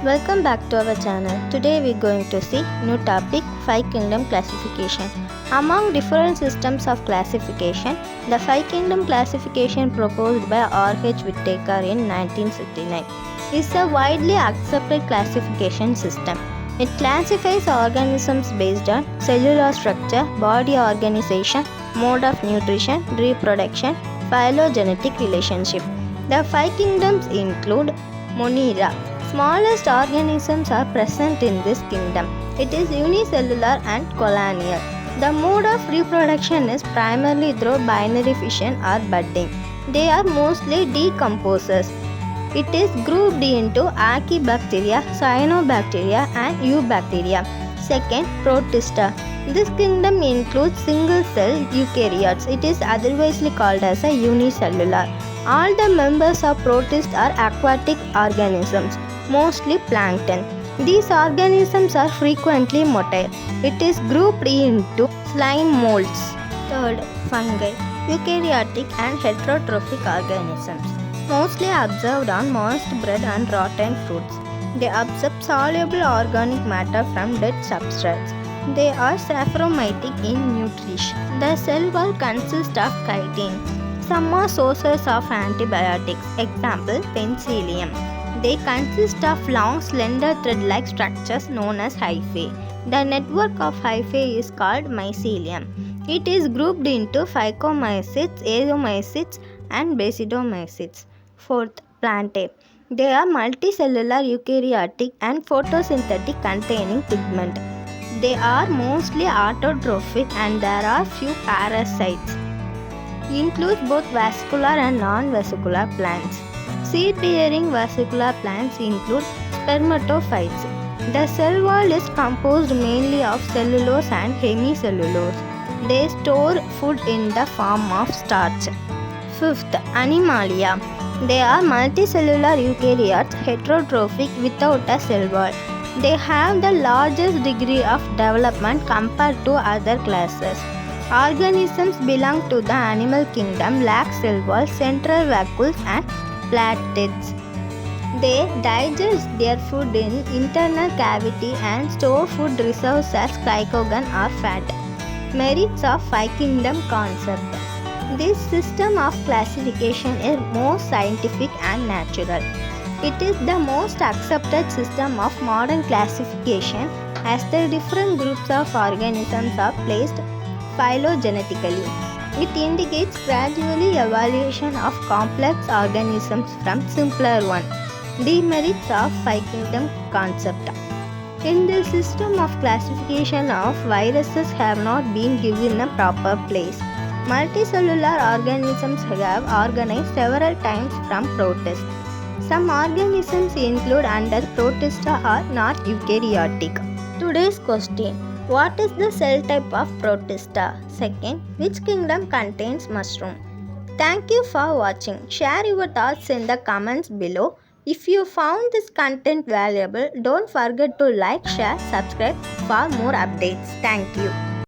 Welcome back to our channel. Today we are going to see new topic 5 kingdom classification. Among different systems of classification, the 5 kingdom classification proposed by R.H. Whittaker in 1969 is a widely accepted classification system. It classifies organisms based on cellular structure, body organization, mode of nutrition, reproduction, phylogenetic relationship. The 5 kingdoms include Monera. Smallest organisms are present in this kingdom. It is unicellular and colonial. The mode of reproduction is primarily through binary fission or budding. They are mostly decomposers. It is grouped into Archaebacteria, Cyanobacteria and Eubacteria. Second, Protista. This kingdom includes single-cell eukaryotes. It is otherwise called as a unicellular. All the members of Protista are aquatic organisms, mostly plankton. These organisms are frequently motile. It is grouped into slime molds. Third, fungi, eukaryotic and heterotrophic organisms, mostly observed on moist bread and rotten fruits. They absorb soluble organic matter from dead substrates. They are saprophytic in nutrition. The cell wall consists of chitin. Some are sources of antibiotics, example penicillium. They consist of long slender thread-like structures known as hyphae. The network of hyphae is called mycelium. It is grouped into phycomycetes, azomycetes and basidomycetes. Fourth, Plantae. They are multicellular eukaryotic and photosynthetic containing pigment. They are mostly autotrophic and there are few parasites. Includes both vascular and non-vascular plants. Seed-bearing vascular plants include spermatophytes. The cell wall is composed mainly of cellulose and hemicellulose. They store food in the form of starch. Fifth, Animalia. They are multicellular eukaryotes, heterotrophic without a cell wall. They have the largest degree of development compared to other classes. Organisms belong to the animal kingdom lack cell wall, central vacuoles and plastids. They digest their food in internal cavity and store food reserves as glycogen or fat. Merits of 5 kingdom concept. This system of classification is most scientific and natural. It is the most accepted system of modern classification as the different groups of organisms are placed phylogenetically. It indicates gradually evaluation of complex organisms from simpler ones. Demerits of 5 kingdom concept. In this system of classification of viruses have not been given a proper place. Multicellular organisms have organized several times from protists. Some organisms include under Protista are not eukaryotic. Today's question. What is the cell type of Protista? Second, which kingdom contains mushroom? Thank you for watching. Share your thoughts in the comments below. If you found this content valuable, don't forget to like, share, subscribe for more updates. Thank you.